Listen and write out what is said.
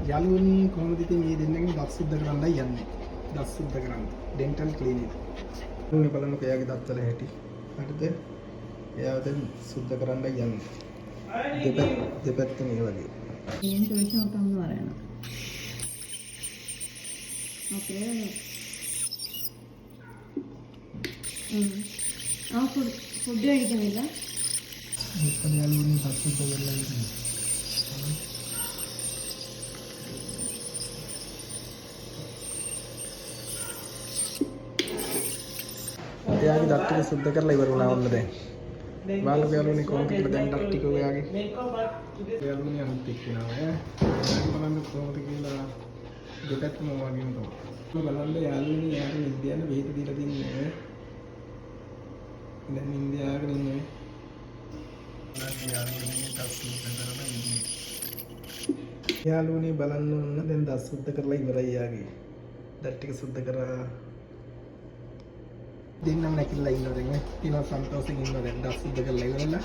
යාළුවනි කොහොමද ඉතින් මේ දෙන්නගෙන් දත් සුද්ධ කරන්නයි යන්නේ. දත් සුද්ධ කරන්න. Dental clinic. මේ බලන්නකෝ එයාගේ දත්වල හැටි. හරිද? එයාව දැන් සුද්ධ කරන්නයි යන්නේ. දෙපැත්තම මේ වගේ. ఏం చూసాం వరేనా ఓకే ఆ ఫుడ్ అడిగినిಲ್ಲ ఇక్కడ යාළුවනි දත් සුද්ධ කරලා ඉන්නේ. එයාගේ දත් ටික සුද්ධ කරලා ඉවර වුණා වුණා දැන්. බලන්න යාළුවනි කොහොමද කියලා දැන් දත් ටික ඔයාගේ. යාළුවනි අනිත් එක්කනවා ඈ. බලන්න කොහොමද කියලා දෙපැත්තම වගේම තමයි. බලන්න යාළුවනි යාළුවනි ඉන්දියානු බෙහෙත දීලා දින්නේ. දැන් ඉන්දියාවක ඉන්නේ. බලන්න යාළුවනි දත් සුද්ධ කරලා ඉන්නේ. යාළුවනි බලන්න ඕන දැන් දත් සුද්ධ කරලා ඉවරයි යාගේ. දත් ටික සුද්ධ කරා දෙන්නම නැකිලා ඉන්නවා දැන්. තියනවා සන්තෝෂෙන් ඉන්නවා දැන් දත් සුද්ධ කරලා ඉවරලා.